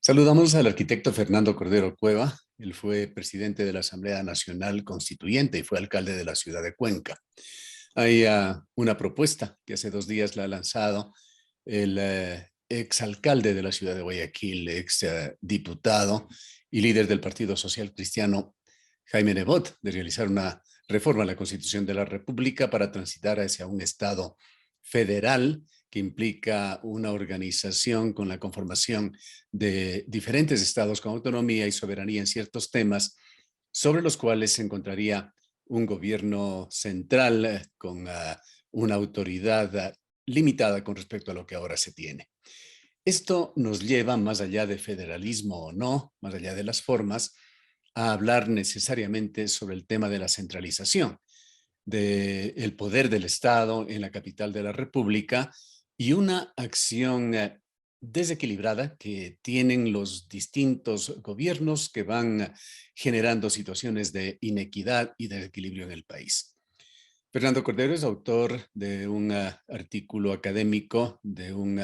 Saludamos al arquitecto Fernando Cordero Cueva. Él fue presidente de la Asamblea Nacional Constituyente y fue alcalde de la ciudad de Cuenca. Hay una propuesta que hace 2 días la ha lanzado el exalcalde de la ciudad de Guayaquil, ex diputado y líder del Partido Social Cristiano, Jaime Nebot, de realizar una reforma a la Constitución de la República para transitar hacia un Estado federal que implica una organización con la conformación de diferentes estados con autonomía y soberanía en ciertos temas sobre los cuales se encontraría un gobierno central con una autoridad limitada con respecto a lo que ahora se tiene. Esto nos lleva, más allá de federalismo o no, más allá de las formas, a hablar necesariamente sobre el tema de la centralización del poder del Estado en la capital de la República y una acción desequilibrada que tienen los distintos gobiernos que van generando situaciones de inequidad y desequilibrio en el país. Fernando Cordero es autor de un artículo académico, de un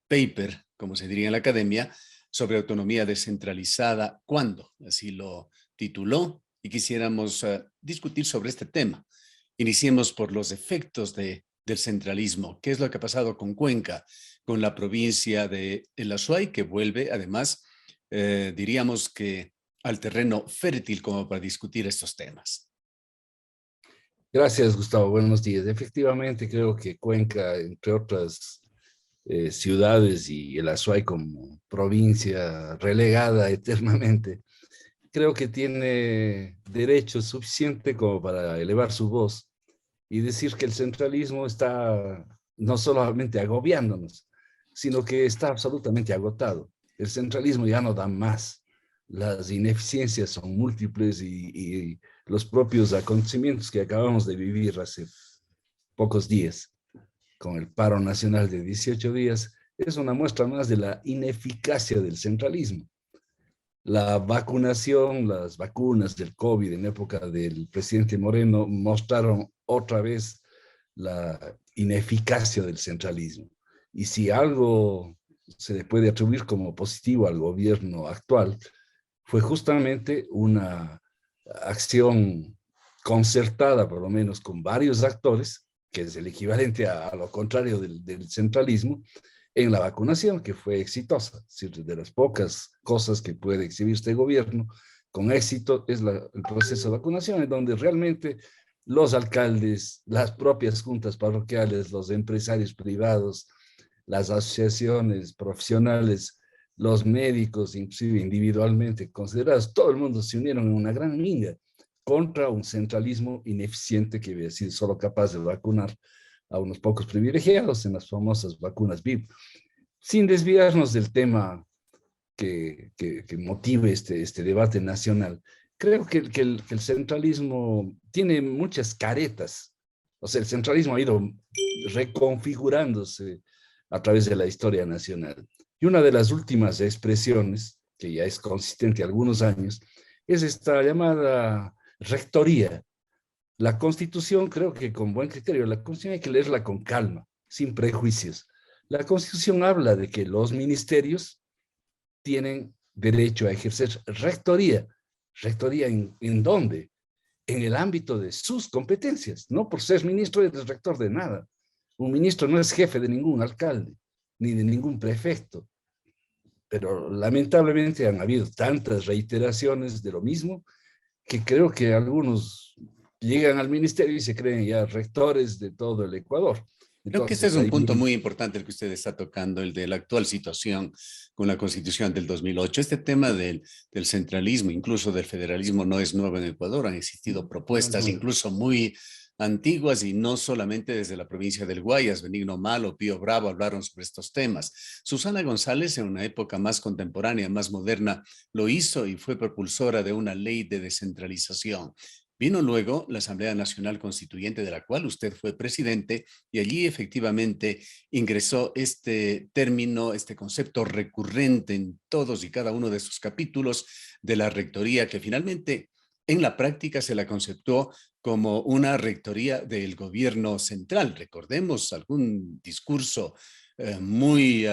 paper, como se diría en la academia, sobre autonomía descentralizada. ¿Cuándo? Así lo tituló y quisiéramos discutir sobre este tema. Iniciemos por los efectos del centralismo. ¿Qué es lo que ha pasado con Cuenca, con la provincia de El Azuay, que vuelve además, diríamos que al terreno fértil como para discutir estos temas? Gracias, Gustavo. Buenos días. Efectivamente, creo que Cuenca, entre otras ciudades y el Azuay como provincia relegada eternamente, creo que tiene derecho suficiente como para elevar su voz y decir que el centralismo está no solamente agobiándonos, sino que está absolutamente agotado. El centralismo ya no da más. Las ineficiencias son múltiples y los propios acontecimientos que acabamos de vivir hace pocos días, con el paro nacional de 18 días, es una muestra más de la ineficacia del centralismo. La vacunación, las vacunas del COVID en época del presidente Moreno mostraron otra vez la ineficacia del centralismo. Y si algo se le puede atribuir como positivo al gobierno actual, fue justamente una acción concertada, por lo menos con varios actores, que es el equivalente a lo contrario del centralismo, en la vacunación, que fue exitosa. Es decir, de las pocas cosas que puede exhibir este gobierno con éxito es el proceso de vacunación, en donde realmente los alcaldes, las propias juntas parroquiales, los empresarios privados, las asociaciones profesionales, los médicos, inclusive individualmente considerados, todo el mundo se unieron en una gran línea contra un centralismo ineficiente que había sido solo capaz de vacunar a unos pocos privilegiados en las famosas vacunas VIP. Sin desviarnos del tema que motive este debate nacional, creo que el centralismo tiene muchas caretas. O sea, el centralismo ha ido reconfigurándose a través de la historia nacional. Y una de las últimas expresiones, que ya es consistente algunos años, es esta llamada rectoría. La Constitución, creo que con buen criterio, la Constitución hay que leerla con calma, sin prejuicios. La Constitución habla de que los ministerios tienen derecho a ejercer rectoría. ¿Rectoría en dónde? En el ámbito de sus competencias. No por ser ministro es rector de nada. Un ministro no es jefe de ningún alcalde, ni de ningún prefecto. Pero lamentablemente han habido tantas reiteraciones de lo mismo que creo que algunos llegan al ministerio y se creen ya rectores de todo el Ecuador. Creo que este es Entonces, un ahí punto viene. muy importante el que usted está tocando, el de la actual situación con la Constitución del 2008. Este tema del centralismo, incluso del federalismo, no es nuevo en Ecuador. Han existido No es propuestas nuevo. incluso muy antiguas y no solamente desde la provincia del Guayas. Benigno Malo, Pío Bravo hablaron sobre estos temas. Susana González, en una época más contemporánea, más moderna, lo hizo y fue propulsora de una ley de descentralización. Vino luego la Asamblea Nacional Constituyente, de la cual usted fue presidente, y allí efectivamente ingresó este término, este concepto recurrente en todos y cada uno de sus capítulos de la rectoría, que finalmente en la práctica se la conceptuó como una rectoría del gobierno central. Recordemos algún discurso muy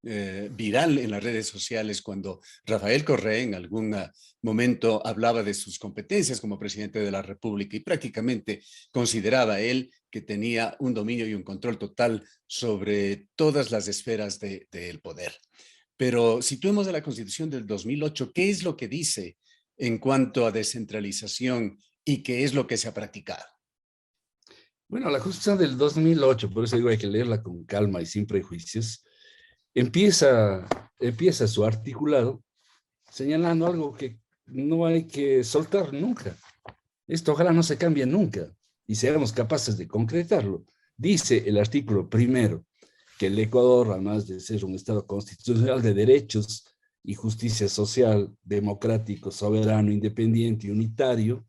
viral en las redes sociales cuando Rafael Correa en algún momento hablaba de sus competencias como presidente de la República y prácticamente consideraba él que tenía un dominio y un control total sobre todas las esferas del poder. Pero situemos a la Constitución del 2008, ¿qué es lo que dice en cuanto a descentralización y qué es lo que se ha practicado? Bueno, la Constitución del 2008, por eso digo hay que leerla con calma y sin prejuicios, empieza su articulado señalando algo que no hay que soltar nunca. Esto ojalá no se cambie nunca y seamos capaces de concretarlo. Dice el artículo primero que el Ecuador, además de ser un Estado constitucional de derechos y justicia social, democrático, soberano, independiente y unitario,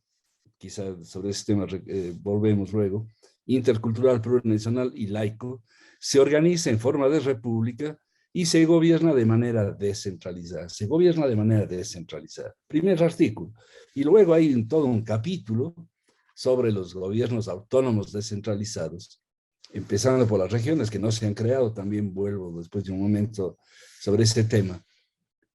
quizá sobre ese tema volvemos luego, intercultural, plurinacional y laico, se organiza en forma de república y se gobierna de manera descentralizada. Se gobierna de manera descentralizada. Primer artículo. Y luego hay todo un capítulo sobre los gobiernos autónomos descentralizados, empezando por las regiones que no se han creado, también vuelvo después de un momento sobre este tema.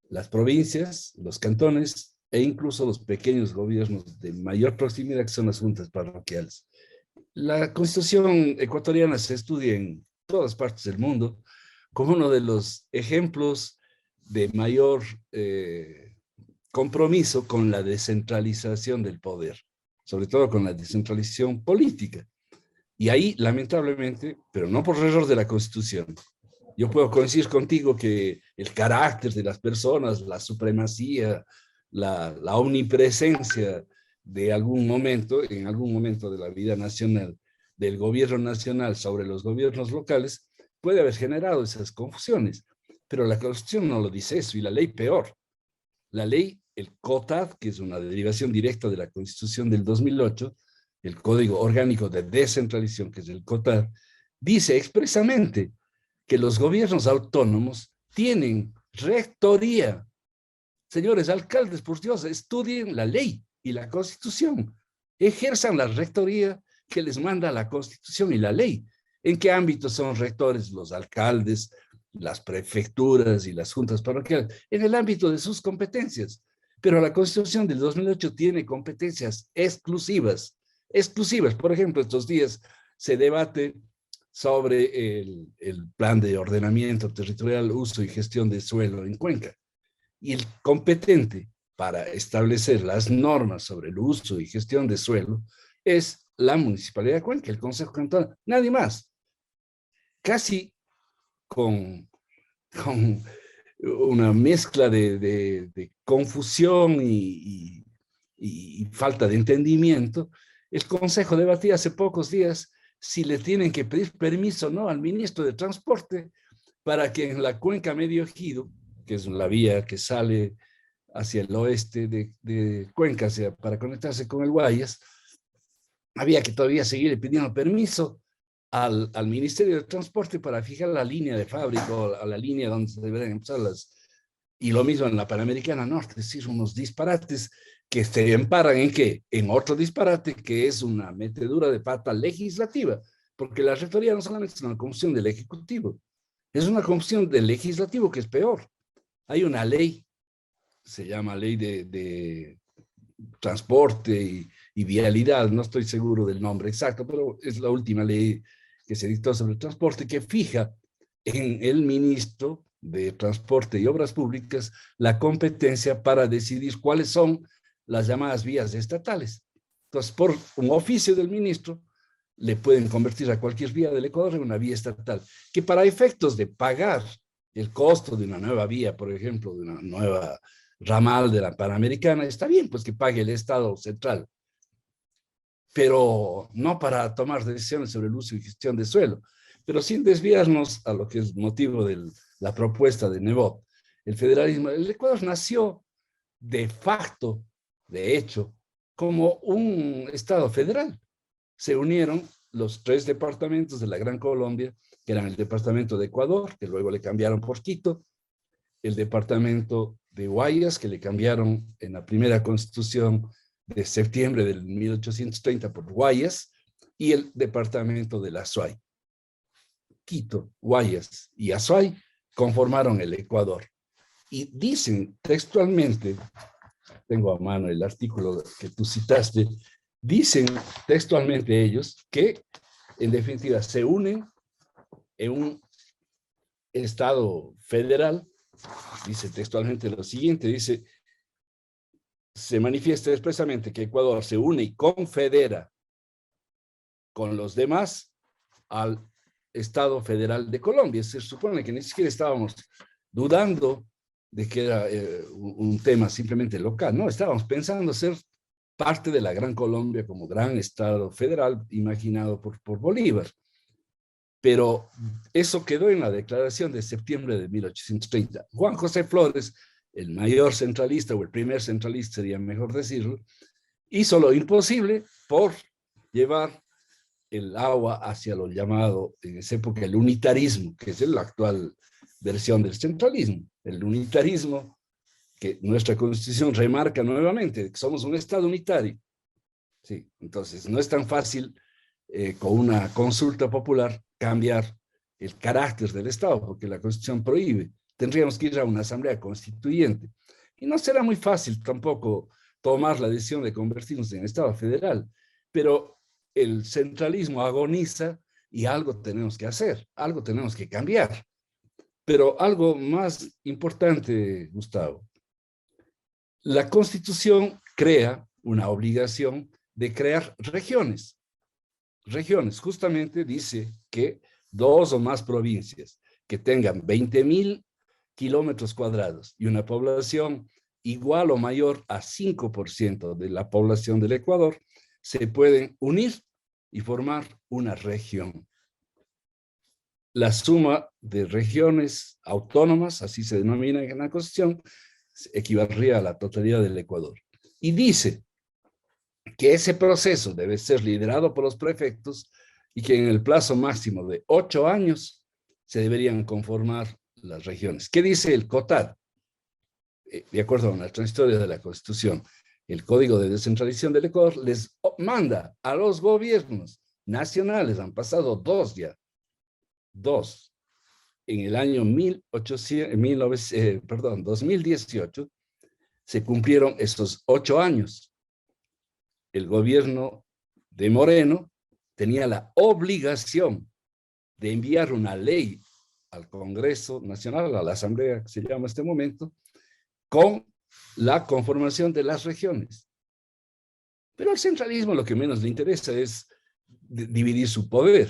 Las provincias, los cantones e incluso los pequeños gobiernos de mayor proximidad que son las juntas parroquiales. La Constitución ecuatoriana se estudia en todas partes del mundo como uno de los ejemplos de mayor compromiso con la descentralización del poder, sobre todo con la descentralización política. Y ahí, lamentablemente, pero no por error de la Constitución, yo puedo coincidir contigo que el carácter de las personas, la supremacía, la omnipresencia de algún momento, en algún momento de la vida nacional, del gobierno nacional sobre los gobiernos locales, puede haber generado esas confusiones. Pero la Constitución no lo dice eso, y la ley peor. La ley, el COTAD, que es una derivación directa de la Constitución del 2008, el Código Orgánico de Descentralización, que es el COTAD, dice expresamente que los gobiernos autónomos tienen rectoría. Señores alcaldes, por Dios, estudien la ley y la Constitución. Ejerzan la rectoría que les manda la Constitución y la ley. ¿En qué ámbitos son rectores los alcaldes, las prefecturas y las juntas parroquiales? En el ámbito de sus competencias. Pero la Constitución del 2008 tiene competencias exclusivas. Exclusivas. Por ejemplo, estos días se debate sobre el plan de ordenamiento territorial, uso y gestión de suelo en Cuenca. Y el competente para establecer las normas sobre el uso y gestión de suelo es la Municipalidad de Cuenca, el Consejo Cantonal, nadie más. Casi con una mezcla de confusión y falta de entendimiento, el Consejo debatía hace pocos días si le tienen que pedir permiso o no al ministro de Transporte para que en la Cuenca Medio Ejido, que es la vía que sale hacia el oeste de Cuenca, para conectarse con el Guayas, había que todavía seguir pidiendo permiso al Ministerio de Transporte para fijar la línea de fábrica o a la línea donde se deberían empezar y lo mismo en la Panamericana Norte, es decir, unos disparates que se emparan ¿en qué? En otro disparate que es una metedura de pata legislativa, porque la rectoría no solamente es una confusión del Ejecutivo, es una confusión del Legislativo que es peor. Hay una ley, se llama Ley de Transporte y Vialidad, no estoy seguro del nombre exacto, pero es la última ley que se dictó sobre el transporte, que fija en el ministro de Transporte y Obras Públicas la competencia para decidir cuáles son las llamadas vías estatales. Entonces, por un oficio del ministro, le pueden convertir a cualquier vía del Ecuador en una vía estatal, que para efectos de pagar el costo de una nueva vía, por ejemplo, de una nueva ramal de la Panamericana, está bien, pues que pague el Estado central, pero no para tomar decisiones sobre el uso y gestión de suelo, pero sin desviarnos a lo que es motivo de la propuesta de Nebot. El federalismo, el Ecuador nació de facto, de hecho, como un Estado federal. Se unieron los 3 departamentos de la Gran Colombia, que eran el departamento de Ecuador, que luego le cambiaron por Quito, el departamento de Guayas, que le cambiaron en la primera constitución de septiembre del 1830 por Guayas, y el departamento del Azuay. Quito, Guayas y Azuay conformaron el Ecuador. Y dicen textualmente, tengo a mano el artículo que tú citaste, dicen textualmente ellos que, en definitiva, se unen en un Estado federal. Dice textualmente lo siguiente, dice, se manifiesta expresamente que Ecuador se une y confedera con los demás al Estado Federal de Colombia. Se supone que ni siquiera estábamos dudando de que era un tema simplemente local, no, estábamos pensando ser parte de la Gran Colombia como gran Estado federal imaginado por Bolívar. Pero eso quedó en la declaración de septiembre de 1830. Juan José Flores, el mayor centralista, o el primer centralista, sería mejor decirlo, hizo lo imposible por llevar el agua hacia lo llamado en esa época el unitarismo, que es la actual versión del centralismo. El unitarismo que nuestra Constitución remarca nuevamente, que somos un Estado unitario. Sí, entonces no es tan fácil con una consulta popular cambiar el carácter del Estado, porque la Constitución prohíbe. Tendríamos que ir a una asamblea constituyente. Y no será muy fácil tampoco tomar la decisión de convertirnos en Estado federal, pero el centralismo agoniza y algo tenemos que hacer, algo tenemos que cambiar. Pero algo más importante, Gustavo, la Constitución crea una obligación de crear regiones. Regiones, justamente dice que 2 o más provincias que tengan 20,000 kilómetros cuadrados y una población igual o mayor a 5% de la población del Ecuador se pueden unir y formar una región. La suma de regiones autónomas, así se denomina en la Constitución, equivaldría a la totalidad del Ecuador. Y dice que ese proceso debe ser liderado por los prefectos y que en el plazo máximo de 8 años se deberían conformar las regiones. ¿Qué dice el COTAD? De acuerdo a una transitoria de la Constitución, el Código de Descentralización del Ecuador les manda a los gobiernos nacionales, han pasado 2 ya, 2, en el año 2018, se cumplieron estos 8 años. El gobierno de Moreno tenía la obligación de enviar una ley al Congreso Nacional, a la Asamblea que se llama en este momento, con la conformación de las regiones. Pero al centralismo lo que menos le interesa es dividir su poder.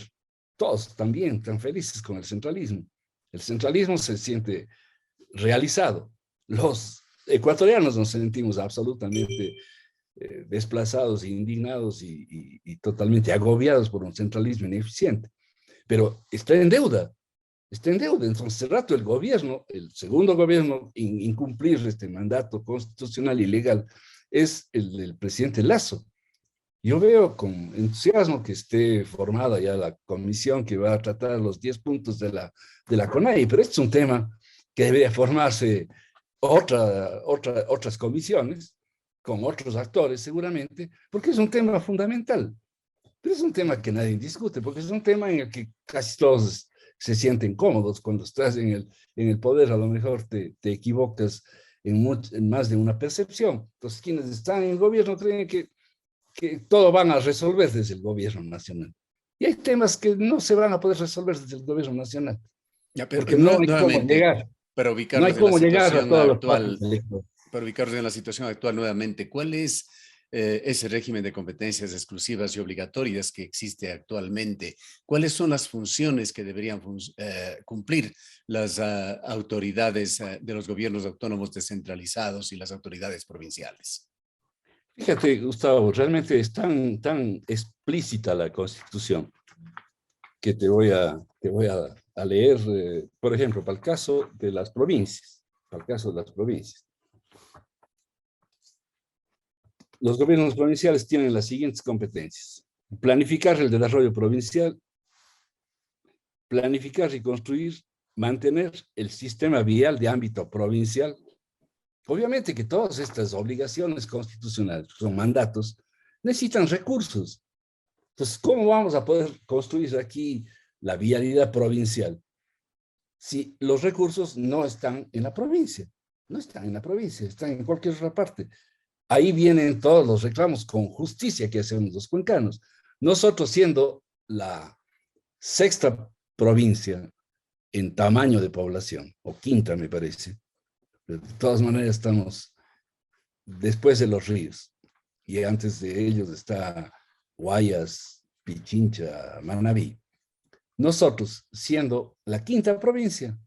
Todos también están felices con el centralismo. El centralismo se siente realizado. Los ecuatorianos nos sentimos absolutamente desplazados, indignados y totalmente agobiados por un centralismo ineficiente. Pero está en deuda. Entonces, hace rato el gobierno, el segundo gobierno en incumplir este mandato constitucional y legal es el del presidente Lasso. Yo veo con entusiasmo que esté formada ya la comisión que va a tratar los 10 puntos de la CONAIE, pero este es un tema que debería formarse otras comisiones con otros actores seguramente, porque es un tema fundamental. Pero es un tema que nadie discute, porque es un tema en el que casi todos se sienten cómodos. Cuando estás en el poder, a lo mejor te equivocas en más de una percepción. Entonces, quienes están en el gobierno creen que todo van a resolver desde el gobierno nacional. Y hay temas que no se van a poder resolver desde el gobierno nacional. Ya, pero porque no hay cómo llegar. No hay cómo llegar a todos los actual, pasos. para ubicarnos en la situación actual nuevamente, ¿cuál es ese régimen de competencias exclusivas y obligatorias que existe actualmente? ¿Cuáles son las funciones que deberían cumplir las autoridades de los gobiernos autónomos descentralizados y las autoridades provinciales? Fíjate, Gustavo, realmente es tan explícita la Constitución que te voy a leer, por ejemplo, para el caso de las provincias. Los gobiernos provinciales tienen las siguientes competencias: planificar el desarrollo provincial, planificar y construir, mantener el sistema vial de ámbito provincial. Obviamente que todas estas obligaciones constitucionales, son mandatos, necesitan recursos. Entonces, ¿cómo vamos a poder construir aquí la vialidad provincial? si los recursos no están en la provincia? No están en la provincia, están en cualquier otra parte. Ahí vienen todos los reclamos con justicia que hacemos los cuencanos. Nosotros siendo la sexta provincia en tamaño de población, o quinta me parece, de todas maneras estamos después de los ríos, y antes de ellos está Guayas, Pichincha, Manabí. Nosotros, siendo la quinta provincia,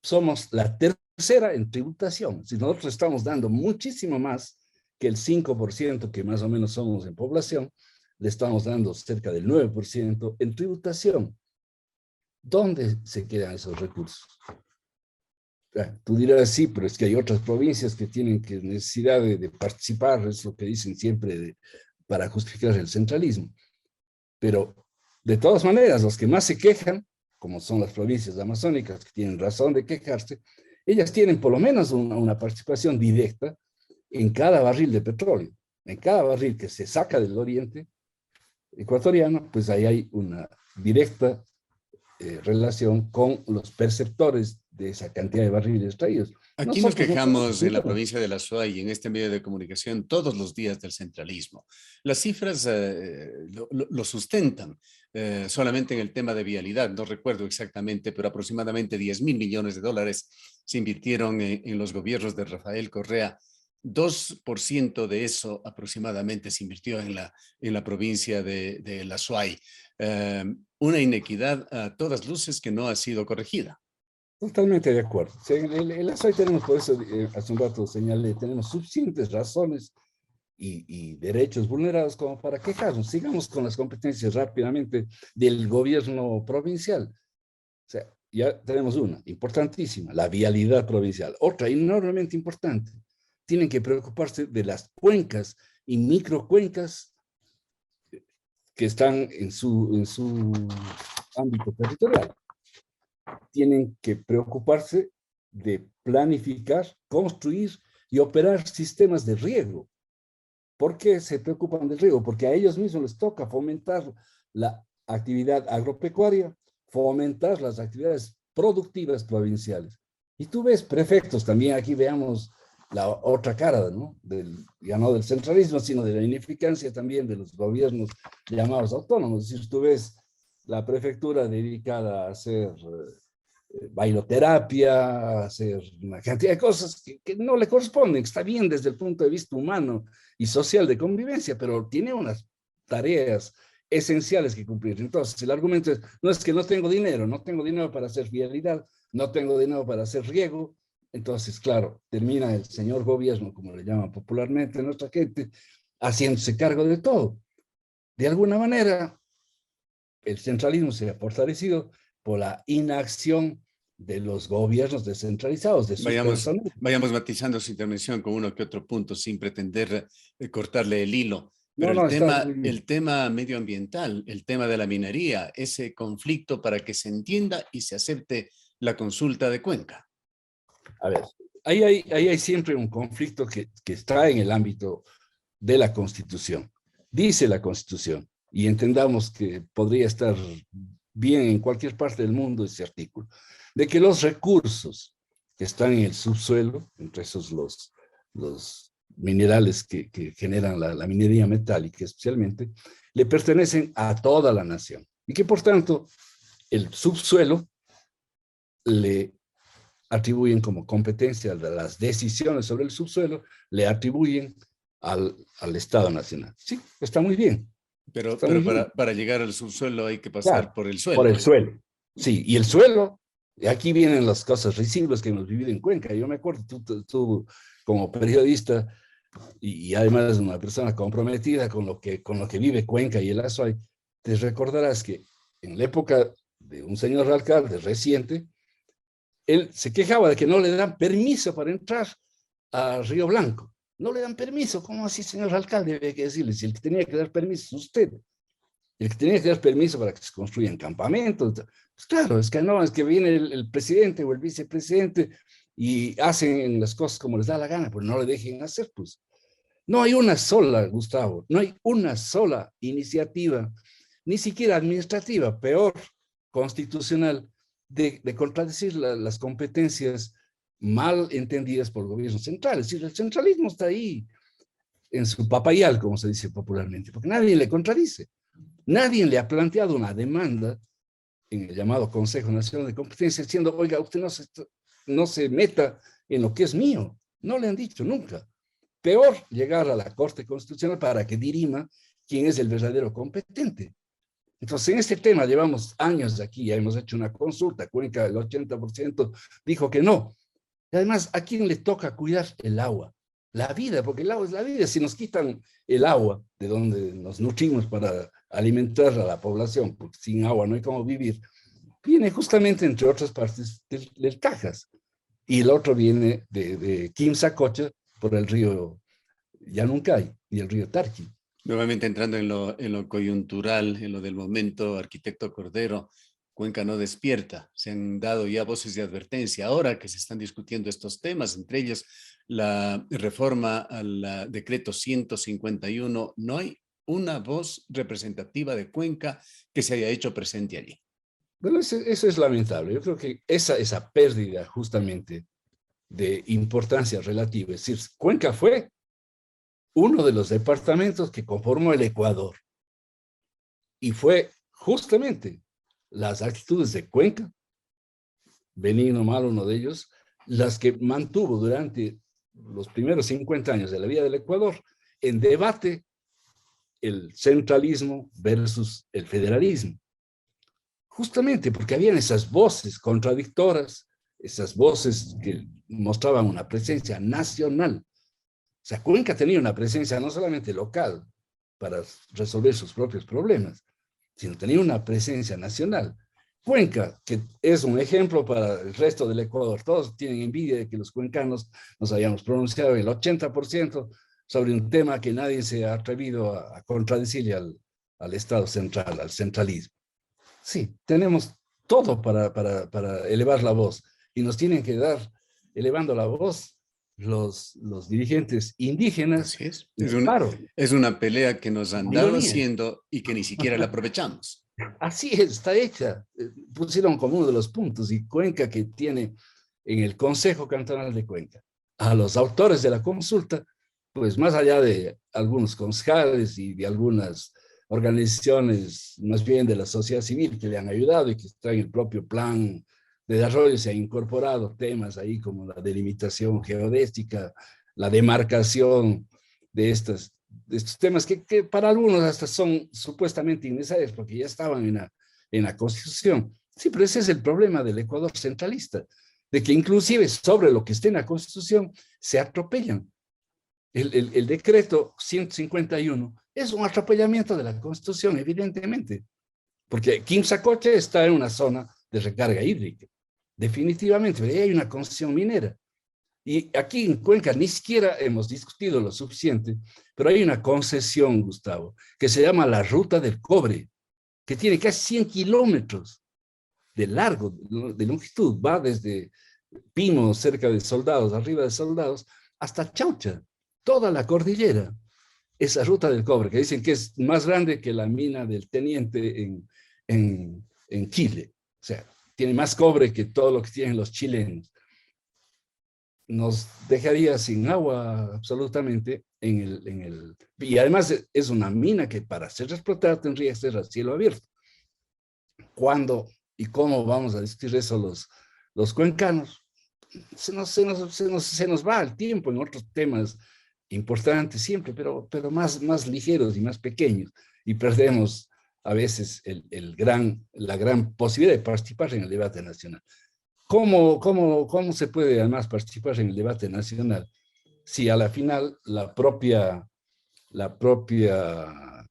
somos la tercera en tributación. Si nosotros estamos dando muchísimo más que el 5% que más o menos somos en población, le estamos dando cerca del 9% en tributación. ¿Dónde se quedan esos recursos? Tú dirás, sí, pero es que hay otras provincias que tienen necesidad de participar, es lo que dicen siempre para justificar el centralismo. Pero de todas maneras, los que más se quejan, como son las provincias amazónicas, que tienen razón de quejarse, ellas tienen por lo menos una participación directa en cada barril de petróleo. En cada barril que se saca del oriente ecuatoriano, pues ahí hay una directa relación con los perceptores de esa cantidad de barriles extraídos. Aquí nos Nosotros no tenemos quejamos en la dinero. provincia de La Suay y en este medio de comunicación todos los días del centralismo. Las cifras lo sustentan. Solamente en el tema de vialidad, no recuerdo exactamente, pero aproximadamente 10.000 millones de dólares se invirtieron en los gobiernos de Rafael Correa. 2% de eso aproximadamente se invirtió en la provincia de La Suay. Una inequidad a todas luces que no ha sido corregida. Totalmente de acuerdo. Sí, en la SOI tenemos, por eso hace un rato señalé, tenemos suficientes razones y derechos vulnerados como para quejarnos. Sigamos con las competencias rápidamente del gobierno provincial. O sea, ya tenemos una, importantísima, la vialidad provincial. Otra, enormemente importante, tienen que preocuparse de las cuencas y microcuencas que están en su ámbito territorial. Tienen que preocuparse de planificar, construir y operar sistemas de riego. ¿Por qué se preocupan del riego? Porque a ellos mismos les toca fomentar la actividad agropecuaria, fomentar las actividades productivas provinciales. Y tú ves prefectos, también aquí veamos la otra cara, ¿no? Ya no del centralismo, sino de la ineficacia también de los gobiernos llamados autónomos. Es decir, tú ves la prefectura dedicada a hacer bailoterapia, hacer una cantidad de cosas que no le corresponden. Está bien desde el punto de vista humano y social de convivencia, pero tiene unas tareas esenciales que cumplir. Entonces, el argumento es, no es que no tengo dinero para hacer vialidad, no tengo dinero para hacer riego. Entonces, claro, termina el señor gobierno, como le llaman popularmente nuestra gente, haciéndose cargo de todo. De alguna manera, el centralismo se ha fortalecido por la inacción de los gobiernos descentralizados, de sus personas. Vayamos matizando su intervención con uno que otro punto sin pretender cortarle el hilo. Pero No, no, está muy bien. el tema medioambiental, el tema de la minería, ese conflicto para que se entienda y se acepte la consulta de Cuenca. A ver, ahí hay siempre un conflicto que está en el ámbito de la Constitución. Dice la Constitución, y entendamos que podría estar bien en cualquier parte del mundo ese artículo, de que los recursos que están en el subsuelo, entre esos los minerales que generan la minería metálica especialmente, le pertenecen a toda la nación. Y que por tanto el subsuelo le atribuyen como competencia de las decisiones sobre el subsuelo, le atribuyen al Estado Nacional. Sí, está muy bien. Pero bien. Para llegar al subsuelo hay que pasar por el suelo. Por el suelo. Sí, y el suelo, aquí vienen las cosas risibles que hemos vivido en Cuenca. Yo me acuerdo, tú como periodista y además una persona comprometida con lo que vive Cuenca y el Azuay, te recordarás que en la época de un señor alcalde reciente, él se quejaba de que no le dan permiso para entrar a Río Blanco. No le dan permiso. ¿Cómo así, señor alcalde? Había que decirle, si el que tenía que dar permiso es usted. El que tenía que dar permiso para que se construyan campamentos. Pues claro, es que no, es que viene el presidente o el vicepresidente y hacen las cosas como les da la gana, pero no le dejen hacer, pues. No hay una sola, Gustavo, no hay una sola iniciativa, ni siquiera administrativa, peor, constitucional, de contradecir las competencias mal entendidas por gobiernos centrales. Es decir, el centralismo está ahí en su papayal, como se dice popularmente, porque nadie le contradice. Nadie le ha planteado una demanda en el llamado Consejo Nacional de Competencia diciendo, oiga, usted no se meta en lo que es mío. No le han dicho nunca. Peor llegar a la Corte Constitucional para que dirima quién es el verdadero competente. Entonces, en este tema llevamos años aquí, ya hemos hecho una consulta, Cuenca el 80% dijo que no. Y además, ¿a quién le toca cuidar el agua? La vida, porque el agua es la vida. Si nos quitan el agua de donde nos nutrimos para alimentar a la población, porque sin agua no hay cómo vivir, viene justamente, entre otras partes, del Cajas. Y el otro viene de Quimsacocha por el río Yanuncay y el río Tarqui. Nuevamente entrando en lo coyuntural, en lo del momento, arquitecto Cordero, Cuenca no despierta. Se han dado ya voces de advertencia ahora que se están discutiendo estos temas, entre ellos la reforma al decreto 151. No hay una voz representativa de Cuenca que se haya hecho presente allí. Bueno, eso es lamentable. Yo creo que esa pérdida justamente de importancia relativa, es decir, Cuenca fue uno de los departamentos que conformó el Ecuador y fue justamente las actitudes de Cuenca, benigno mal uno de ellos, las que mantuvo durante los primeros 50 años de la vida del Ecuador en debate el centralismo versus el federalismo. Justamente porque habían esas voces contradictoras, esas voces que mostraban una presencia nacional. O sea, Cuenca tenía una presencia no solamente local para resolver sus propios problemas, sino tenía una presencia nacional. Cuenca, que es un ejemplo para el resto del Ecuador. Todos tienen envidia de que los cuencanos nos hayamos pronunciado el 80% sobre un tema que nadie se ha atrevido a contradecirle al Estado central, al centralismo. Sí, tenemos todo para elevar la voz y nos tienen que dar, elevando la voz, los dirigentes indígenas. Así es. Claro, Es una pelea que nos han dado mayoría. haciendo y que ni siquiera la aprovechamos. Así es, está hecha. Pusieron como uno de los puntos y Cuenca, que tiene en el Consejo Cantonal de Cuenca a los autores de la consulta, pues más allá de algunos concejales y de algunas organizaciones más bien de la sociedad civil que le han ayudado y que está en el propio plan de desarrollo, se han incorporado temas ahí como la delimitación geodésica, la demarcación de estos temas que para algunos hasta son supuestamente innecesarios porque ya estaban en la Constitución. Sí, pero ese es el problema del Ecuador centralista, de que inclusive sobre lo que esté en la Constitución se atropellan. El decreto 151 es un atropellamiento de la Constitución, evidentemente, porque Quimsacocha está en una zona de recarga hídrica, definitivamente, pero ahí hay una concesión minera. Y aquí en Cuenca ni siquiera hemos discutido lo suficiente, pero hay una concesión, Gustavo, que se llama la Ruta del Cobre, que tiene casi 100 kilómetros de largo, de longitud, va desde Pino, cerca de Soldados, arriba de Soldados, hasta Chaucha, toda la cordillera. Esa Ruta del Cobre, que dicen que es más grande que la mina del Teniente en Chile. O sea, tiene más cobre que todo lo que tienen los chilenos. Nos dejaría sin agua absolutamente y además es una mina que para ser explotada tendría que ser a cielo abierto. ¿Cuándo y cómo vamos a discutir eso los cuencanos? Se nos va el tiempo en otros temas importantes siempre, pero más ligeros y más pequeños, y perdemos a veces la gran posibilidad de participar en el debate nacional. ¿Cómo se puede además participar en el debate nacional si a la final la propia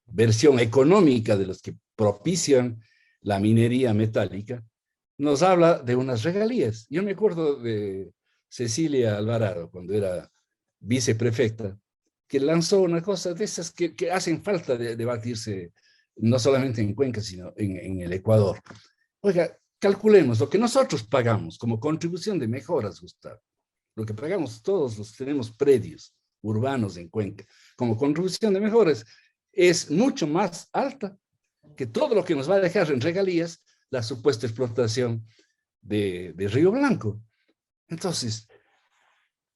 versión económica de los que propician la minería metálica nos habla de unas regalías? Yo me acuerdo de Cecilia Alvarado, cuando era viceprefecta, que lanzó una cosa de esas que hacen falta de debatirse no solamente en Cuenca, sino en el Ecuador. Oiga, calculemos lo que nosotros pagamos como contribución de mejoras, Gustavo, lo que pagamos todos los que tenemos predios urbanos en Cuenca, como contribución de mejoras, es mucho más alta que todo lo que nos va a dejar en regalías la supuesta explotación de Río Blanco. Entonces,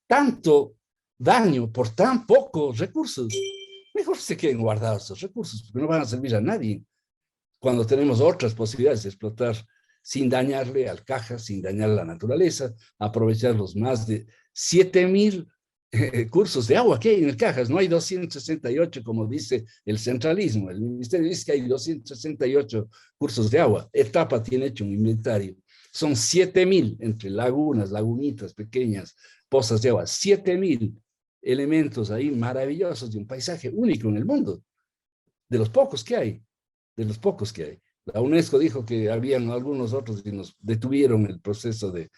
tanto daño por tan pocos recursos, mejor se queden guardados esos recursos, porque no van a servir a nadie cuando tenemos otras posibilidades de explotar sin dañarle al Caja, sin dañar a la naturaleza, aprovechar los más de 7,000 cursos de agua que hay en el Cajas. No hay 268, como dice el centralismo. El ministerio dice que hay 268 cursos de agua. Etapa tiene hecho un inventario. Son 7,000 entre lagunas, lagunitas pequeñas, pozas de agua. 7,000 elementos ahí maravillosos de un paisaje único en el mundo. De los pocos que hay. De los pocos que hay. La UNESCO dijo que habían algunos otros que nos detuvieron el proceso de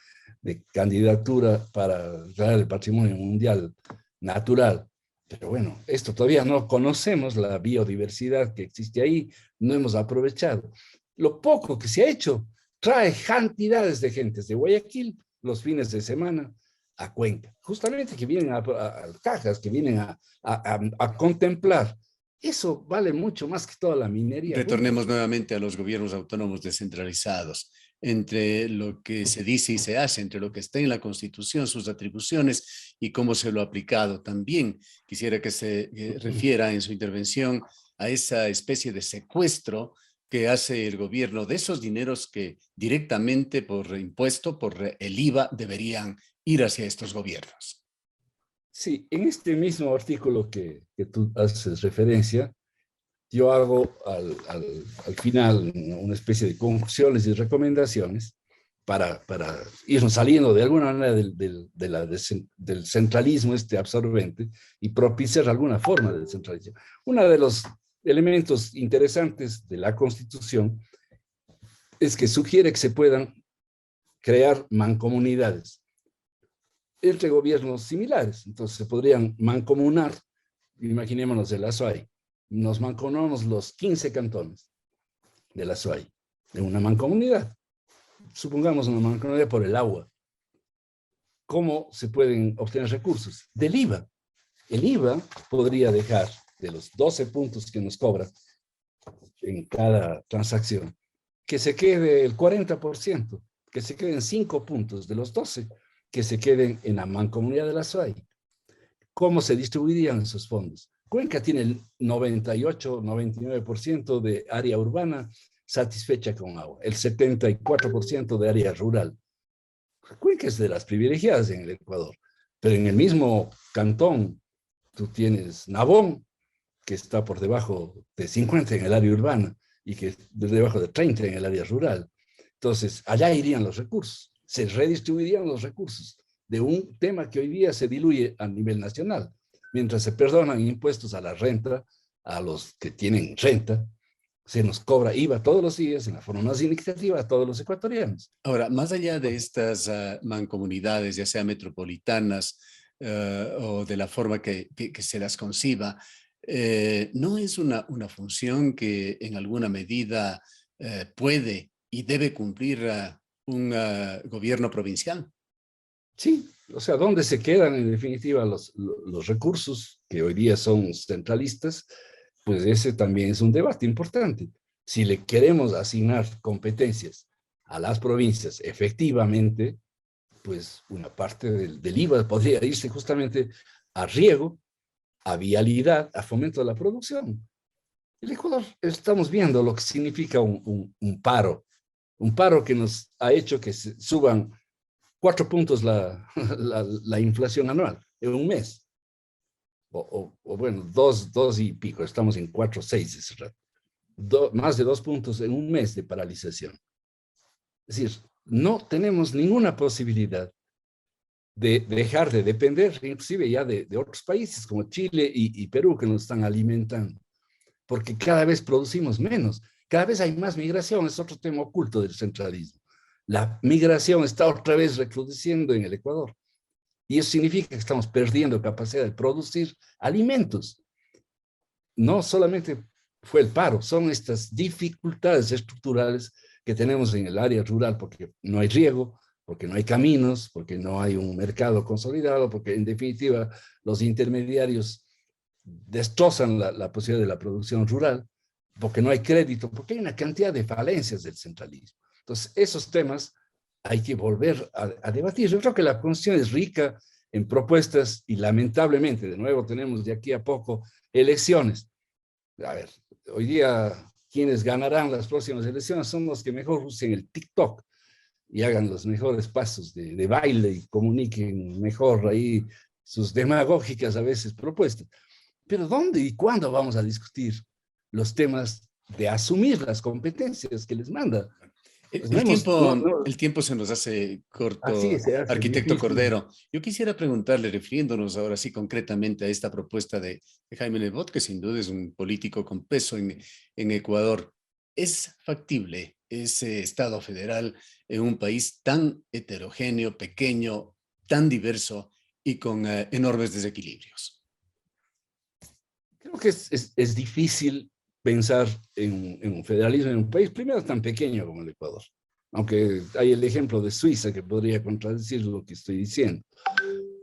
candidatura para declarar el patrimonio mundial natural. Pero bueno, esto todavía no conocemos la biodiversidad que existe ahí, no hemos aprovechado. Lo poco que se ha hecho trae cantidades de gentes de Guayaquil los fines de semana a Cuenca, justamente que vienen a Cajas, que vienen a contemplar. Eso vale mucho más que toda la minería. Retornemos nuevamente a los gobiernos autónomos descentralizados. Entre lo que se dice y se hace, entre lo que está en la Constitución, sus atribuciones y cómo se lo ha aplicado. También quisiera que se refiera en su intervención a esa especie de secuestro que hace el gobierno de esos dineros que directamente por impuesto, por el IVA, deberían ir hacia estos gobiernos. Sí, en este mismo artículo que tú haces referencia, yo hago al final una especie de conclusiones y recomendaciones para irnos saliendo de alguna manera del centralismo absorbente y propiciar alguna forma de descentralización. Uno de los elementos interesantes de la Constitución es que sugiere que se puedan crear mancomunidades entre gobiernos similares. Entonces se podrían mancomunar, imaginémonos el Azuay, nos mancomunamos los 15 cantones de la Azuay, de una mancomunidad. Supongamos una mancomunidad por el agua. ¿Cómo se pueden obtener recursos? Del IVA. El IVA podría dejar de los 12 puntos que nos cobra en cada transacción, que se quede el 40%, que se queden 5 puntos de los 12, que se queden en la mancomunidad de la Azuay. ¿Cómo se distribuirían esos fondos? Cuenca tiene el 98, 99% de área urbana satisfecha con agua, el 74% de área rural. Cuenca es de las privilegiadas en el Ecuador, pero en el mismo cantón tú tienes Nabón, que está por debajo de 50 en el área urbana y que por debajo de 30 en el área rural. Entonces, allá irían los recursos, se redistribuirían los recursos de un tema que hoy día se diluye a nivel nacional, mientras se perdonan impuestos a la renta, a los que tienen renta, se nos cobra IVA todos los días en la forma más significativa a todos los ecuatorianos. Ahora, más allá de estas mancomunidades, ya sea metropolitanas o de la forma que se las conciba, ¿no es una función que en alguna medida puede y debe cumplir un gobierno provincial? Sí, o sea, ¿dónde se quedan en definitiva los recursos que hoy día son centralistas? Pues ese también es un debate importante. Si le queremos asignar competencias a las provincias, efectivamente, pues una parte del IVA podría irse justamente a riego, a vialidad, a fomento de la producción. El Ecuador, estamos viendo lo que significa un paro que nos ha hecho que se suban 4 puntos la inflación anual en un mes. O bueno, dos y pico, estamos en 4,6 ese rato. Más de 2 puntos en un mes de paralización. Es decir, no tenemos ninguna posibilidad de dejar de depender, inclusive ya de otros países como Chile y Perú que nos están alimentando, porque cada vez producimos menos, cada vez hay más migración, es otro tema oculto del centralismo. La migración está otra vez recrudeciendo en el Ecuador. Y eso significa que estamos perdiendo capacidad de producir alimentos. No solamente fue el paro, son estas dificultades estructurales que tenemos en el área rural, porque no hay riego, porque no hay caminos, porque no hay un mercado consolidado, porque en definitiva los intermediarios destrozan la posibilidad de la producción rural, porque no hay crédito, porque hay una cantidad de falencias del centralismo. Entonces, esos temas hay que volver a debatir. Yo creo que la Constitución es rica en propuestas y lamentablemente, de nuevo, tenemos de aquí a poco elecciones. A ver, hoy día quienes ganarán las próximas elecciones son los que mejor usen el TikTok y hagan los mejores pasos de baile y comuniquen mejor ahí sus demagógicas a veces propuestas. Pero ¿dónde y cuándo vamos a discutir los temas de asumir las competencias que les manda? Pues no hemos, El tiempo se nos hace así corto, se hace arquitecto difícil. Cordero. Yo quisiera preguntarle, refiriéndonos ahora sí concretamente a esta propuesta de Jaime Nebot, que sin duda es un político con peso en Ecuador. ¿Es factible ese Estado federal en un país tan heterogéneo, pequeño, tan diverso y con enormes desequilibrios? Creo que es difícil pensar en un federalismo en un país, primero tan pequeño como el Ecuador, aunque hay el ejemplo de Suiza que podría contradecir lo que estoy diciendo,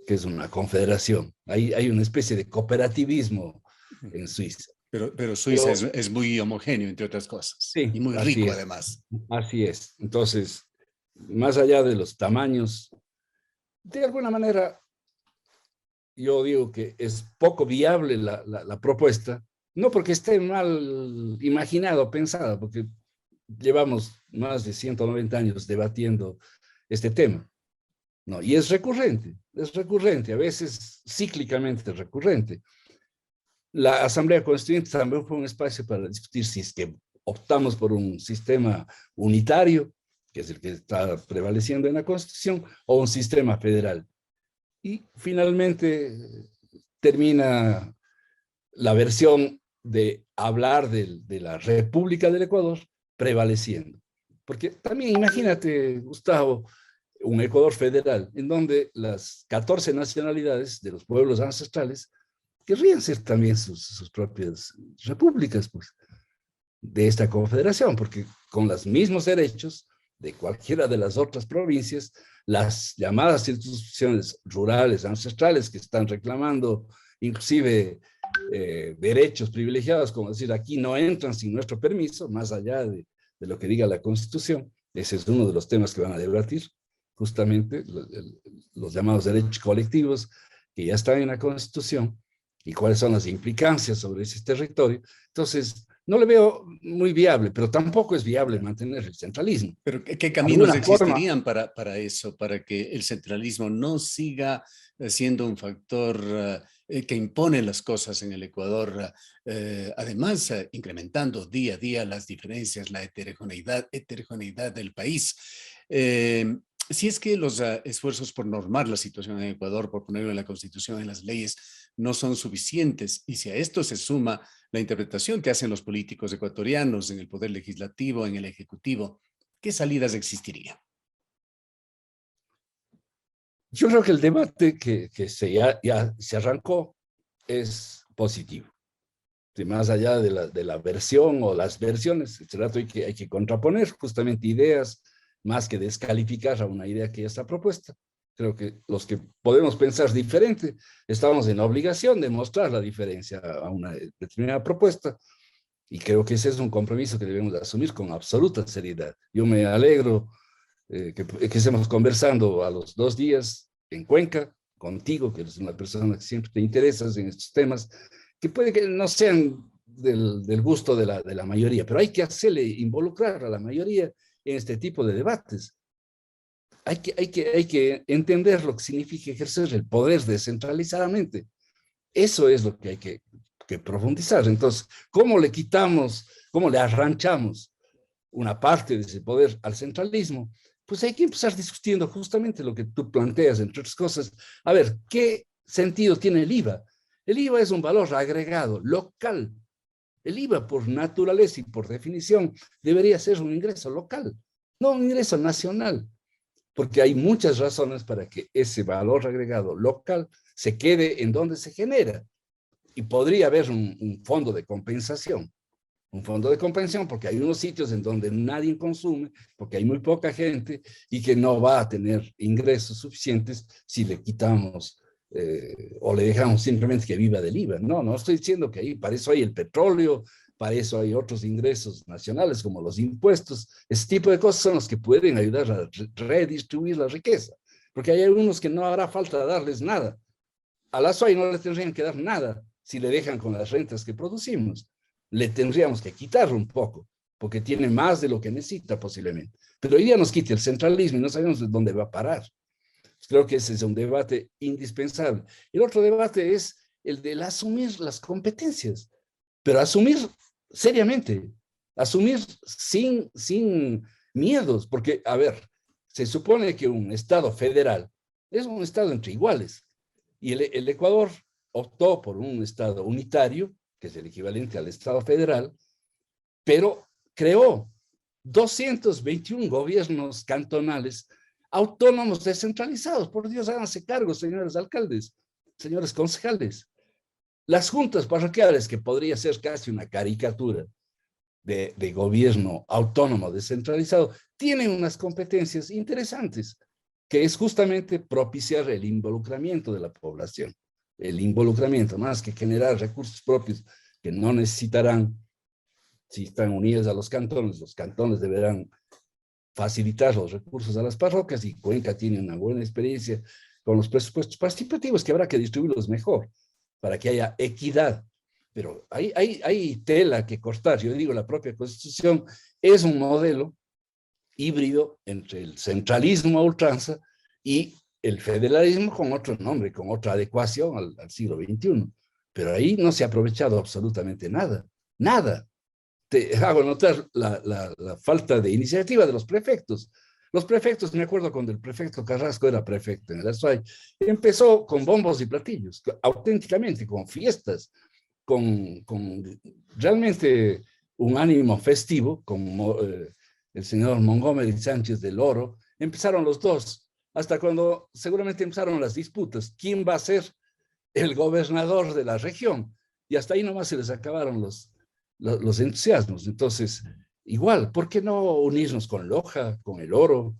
que es una confederación. Hay una especie de cooperativismo en Suiza. Pero Suiza Pero es muy homogéneo, entre otras cosas, y sí, muy así rico es, además. así es. Entonces, más allá de los tamaños, de alguna manera, yo digo que es poco viable la propuesta, no porque esté mal imaginado, pensada, porque llevamos más de 190 años debatiendo este tema, ¿no? Y es recurrente, a veces cíclicamente recurrente. La Asamblea Constituyente también fue un espacio para discutir si es que optamos por un sistema unitario, que es el que está prevaleciendo en la Constitución, o un sistema federal. Y finalmente termina la versión de hablar de la República del Ecuador prevaleciendo. Porque también imagínate, Gustavo, un Ecuador federal en donde las 14 nacionalidades de los pueblos ancestrales querrían ser también sus propias repúblicas, pues, de esta confederación, porque con los mismos derechos de cualquiera de las otras provincias, las llamadas instituciones rurales, ancestrales, que están reclamando inclusive derechos privilegiados, como decir, aquí no entran sin nuestro permiso, más allá de lo que diga la Constitución. Ese es uno de los temas que van a debatir, justamente los llamados derechos colectivos que ya están en la Constitución y cuáles son las implicancias sobre ese territorio. Entonces, no le veo muy viable, pero tampoco es viable mantener el centralismo. Pero ¿qué De caminos alguna forma, existirían para eso, para que el centralismo no siga siendo un factor que impone las cosas en el Ecuador, además incrementando día a día las diferencias, la heterogeneidad del país? Si es que los esfuerzos por normar la situación en Ecuador, por ponerlo en la Constitución, en las leyes, no son suficientes, y si a esto se suma la interpretación que hacen los políticos ecuatorianos en el poder legislativo, en el ejecutivo, ¿qué salidas existirían? yo creo que el debate que ya se arrancó es positivo. Más allá de la versión o las versiones, este rato hay que contraponer justamente ideas más que descalificar a una idea que ya está propuesta. Creo que los que podemos pensar diferente estamos en la obligación de mostrar la diferencia a una determinada propuesta y creo que ese es un compromiso que debemos asumir con absoluta seriedad. Yo me alegro que estemos conversando a los 2 días en Cuenca, contigo, que eres una persona que siempre te interesas en estos temas, que puede que no sean del gusto de la mayoría, pero hay que hacerle involucrar a la mayoría en este tipo de debates. Hay que entender lo que significa ejercer el poder descentralizadamente. Eso es lo que hay que profundizar. Entonces, ¿cómo le quitamos, cómo le arranchamos una parte de ese poder al centralismo? Pues hay que empezar discutiendo justamente lo que tú planteas, entre otras cosas. A ver, ¿qué sentido tiene el IVA? El IVA es un valor agregado, local. El IVA, por naturaleza y por definición, debería ser un ingreso local, no un ingreso nacional, porque hay muchas razones para que ese valor agregado local se quede en donde se genera. Y podría haber un fondo de compensación. Un fondo de compensación porque hay unos sitios en donde nadie consume, porque hay muy poca gente y que no va a tener ingresos suficientes si le quitamos o le dejamos simplemente que viva del IVA. No, no estoy diciendo que ahí, para eso hay el petróleo, Para eso hay otros ingresos nacionales como los impuestos. Ese tipo de cosas son los que pueden ayudar a redistribuir la riqueza, porque hay algunos que no hará falta darles nada. A la SOAI no le tendrían que dar nada si le dejan con las rentas que producimos. Le tendríamos que quitar un poco, porque tiene más de lo que necesita posiblemente. Pero hoy día nos quita el centralismo y no sabemos de dónde va a parar. Creo que ese es un debate indispensable. El otro debate es el de asumir las competencias, pero asumir seriamente, asumir sin miedos, porque, a ver, se supone que un Estado federal es un Estado entre iguales, y el Ecuador optó por un Estado unitario, que es el equivalente al Estado federal, pero creó 221 gobiernos cantonales autónomos descentralizados. Por Dios, háganse cargo, señores alcaldes, señores concejales. Las juntas parroquiales, que podría ser casi una caricatura de gobierno autónomo descentralizado, tienen unas competencias interesantes, que es justamente propiciar el involucramiento de la población. El involucramiento, más que generar recursos propios que no necesitarán si están unidos a los cantones deberán facilitar los recursos a las parroquias, y Cuenca tiene una buena experiencia con los presupuestos participativos, que habrá que distribuirlos mejor para que haya equidad. Pero hay tela que cortar. Yo digo, la propia Constitución es un modelo híbrido entre el centralismo a ultranza y el federalismo con otro nombre, con otra adecuación al siglo XXI. Pero ahí no se ha aprovechado absolutamente nada, nada. Te hago notar la falta de iniciativa de los prefectos. Los prefectos, me acuerdo cuando el prefecto Carrasco era prefecto en el Azuay, empezó con bombos y platillos, auténticamente, con fiestas, con realmente un ánimo festivo, como el señor Montgomery Sánchez del Oro. Empezaron los dos, hasta cuando seguramente empezaron las disputas. ¿Quién va a ser el gobernador de la región? Y hasta ahí nomás se les acabaron los entusiasmos. Entonces, igual, ¿por qué no unirnos con Loja, con El Oro,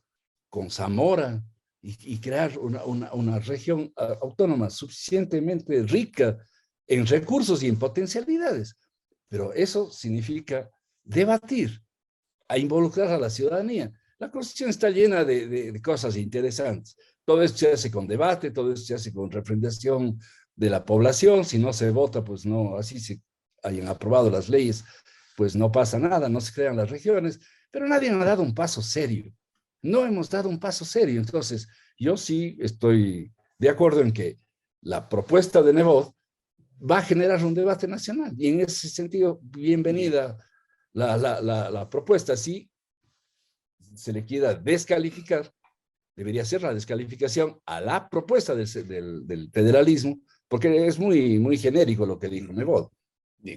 con Zamora y crear una región autónoma suficientemente rica en recursos y en potencialidades? Pero eso significa debatir, a involucrar a la ciudadanía. La Constitución está llena de cosas interesantes. Todo esto se hace con debate, todo esto se hace con refrendación de la población. Si no se vota, pues no, así se hayan aprobado las leyes, pues no pasa nada, no se crean las regiones, pero nadie ha dado un paso serio. No hemos dado un paso serio. Entonces, yo sí estoy de acuerdo en que la propuesta de Nebot va a generar un debate nacional, y en ese sentido, bienvenida la propuesta. Si se le quiera descalificar, debería ser la descalificación a la propuesta del federalismo, porque es muy genérico lo que dijo Nebot.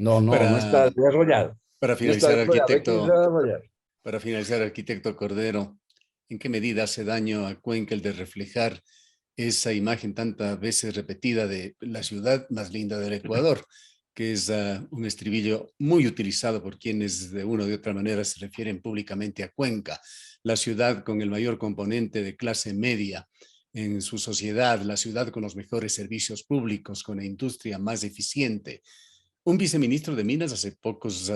No está desarrollado. Para No está finalizar, desarrollado, hay que desarrollar. para finalizar, arquitecto Cordero, ¿en qué medida hace daño a Cuenca el de reflejar esa imagen tantas veces repetida de la ciudad más linda del Ecuador, que es un estribillo muy utilizado por quienes de una u otra manera se refieren públicamente a Cuenca, la ciudad con el mayor componente de clase media en su sociedad, la ciudad con los mejores servicios públicos, con la industria más eficiente? Un viceministro de Minas hace pocos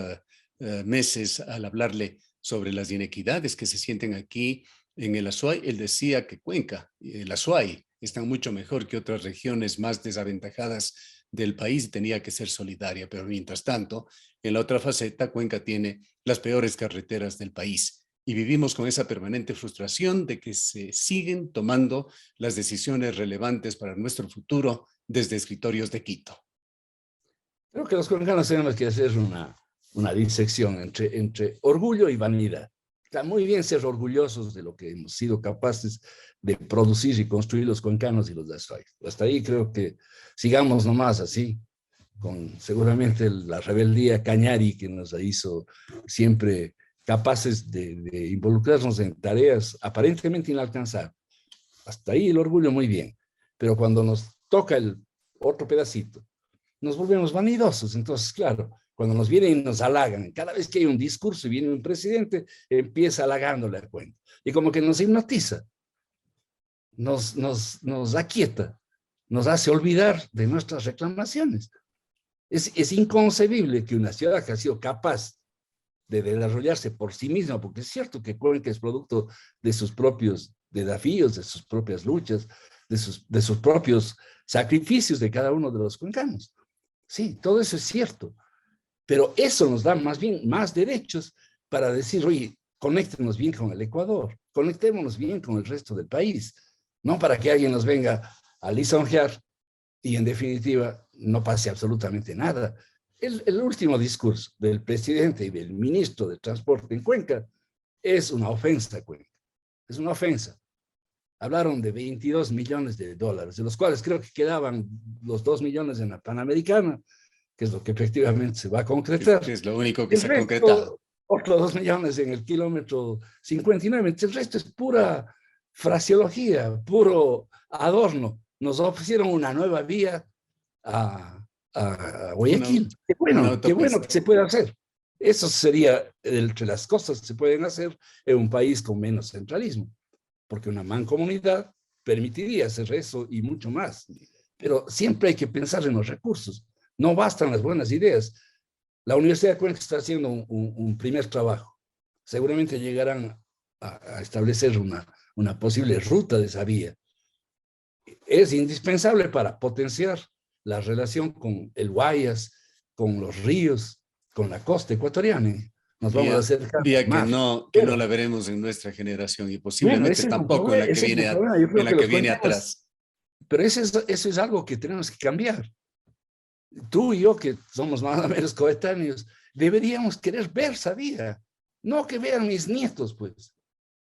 meses, al hablarle sobre las inequidades que se sienten aquí en el Azuay, él decía que Cuenca y el Azuay están mucho mejor que otras regiones más desaventajadas del país y tenía que ser solidaria. Pero mientras tanto, en la otra faceta, Cuenca tiene las peores carreteras del país. Y vivimos con esa permanente frustración de que se siguen tomando las decisiones relevantes para nuestro futuro desde escritorios de Quito. Creo que los cuencanos tenemos que hacer una disección entre orgullo y vanidad. Está muy bien ser orgullosos de lo que hemos sido capaces de producir y construir los cuencanos y los de Azuay. Hasta ahí creo que sigamos nomás así, con seguramente la rebeldía cañari que nos hizo siempre capaces de involucrarnos en tareas aparentemente inalcanzables. Hasta ahí el orgullo muy bien. Pero cuando nos toca el otro pedacito, nos volvemos vanidosos. Entonces, claro, cuando nos vienen y nos halagan, cada vez que hay un discurso y viene un presidente, empieza halagándole a Cuenca. Y como que nos hipnotiza, nos aquieta, nos hace olvidar de nuestras reclamaciones. Es inconcebible que una ciudad que ha sido capaz de desarrollarse por sí misma, porque es cierto que Cuenca es producto de sus propios desafíos, de sus propias luchas, de sus propios sacrificios de cada uno de los cuencanos. Sí, todo eso es cierto, pero eso nos da más bien más derechos para decir, oye, conéctenos bien con el Ecuador, conectémonos bien con el resto del país, no para que alguien nos venga a lisonjear y en definitiva no pase absolutamente nada. El último discurso del presidente y del ministro de Transporte en Cuenca es una ofensa a Cuenca, es una ofensa. Hablaron de 22 millones de dólares, de los cuales creo que quedaban los 2 millones en la Panamericana, que es lo que efectivamente se va a concretar. Es lo único que El se ha concretado. resto, otros 2 millones en el kilómetro 59. El resto es pura fraseología, puro adorno. Nos ofrecieron una nueva vía a Guayaquil. Una Qué bueno autopista. que se puede hacer. Eso sería entre las cosas que se pueden hacer en un país con menos centralismo, porque una mancomunidad permitiría hacer eso y mucho más. Pero siempre hay que pensar en los recursos. No bastan las buenas ideas. La Universidad de Cuenca está haciendo un primer trabajo. Seguramente llegarán a establecer una posible ruta de esa vía. Es indispensable para potenciar la relación con el Guayas, con los ríos, con la costa ecuatoriana. Nos vamos a acercar Vía más. que no la veremos en nuestra generación y Bueno, posiblemente tampoco en la que ese es un viene, problema. Yo en creo la que que los viene cuencanos, atrás. pero eso es algo que tenemos que cambiar. Tú y yo, que somos más o menos coetáneos, deberíamos querer ver esa vida. No que vean mis nietos, pues.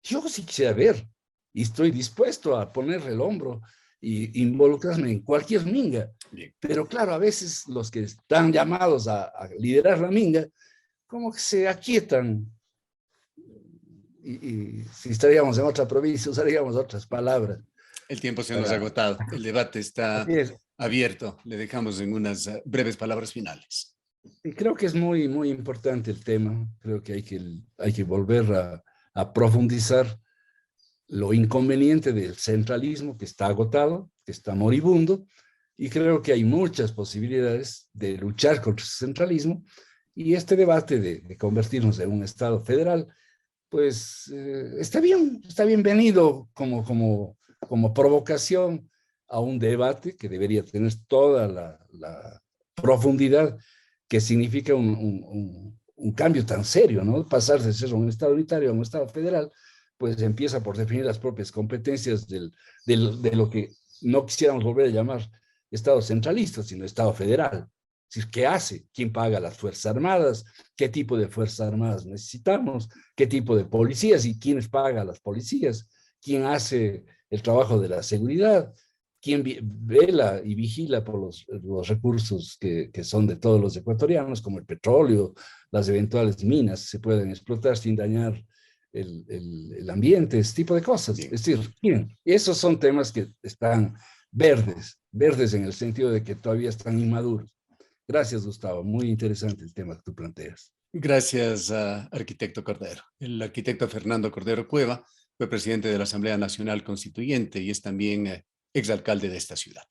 Yo sí quisiera ver y estoy dispuesto a poner el hombro y involucrarme en cualquier minga. Bien. Pero claro, a veces los que están llamados a liderar la minga, como que se aquietan. Y si estaríamos en otra provincia, usaríamos otras palabras. El tiempo se nos ha Para... agotado. El debate está Así es. abierto. Le dejamos en unas breves palabras finales. Y creo que es muy, muy importante el tema. Creo que hay que volver a profundizar lo inconveniente del centralismo que está agotado, que está moribundo, y creo que hay muchas posibilidades de luchar contra ese centralismo, y este debate de convertirnos en un Estado federal, pues está bienvenido como provocación a un debate que debería tener toda la profundidad que significa un cambio tan serio, ¿no? Pasar de ser un Estado unitario a un Estado federal, pues empieza por definir las propias competencias de lo que no quisiéramos volver a llamar Estado centralista, sino Estado federal. Es decir, ¿qué hace? ¿Quién paga las Fuerzas Armadas? ¿Qué tipo de Fuerzas Armadas necesitamos? ¿Qué tipo de policías? ¿Y quiénes pagan las policías? ¿Quién hace el trabajo de la seguridad? ¿Quién vela y vigila por los recursos que son de todos los ecuatorianos, como el petróleo, las eventuales minas se pueden explotar sin dañar el ambiente, ese tipo de cosas? Bien. Es decir, ¿quién? Esos son temas que están verdes en el sentido de que todavía están inmaduros. Gracias, Gustavo. Muy interesante el tema que tú planteas. Gracias, arquitecto Cordero. El arquitecto Fernando Cordero Cueva fue presidente de la Asamblea Nacional Constituyente y es también exalcalde de esta ciudad.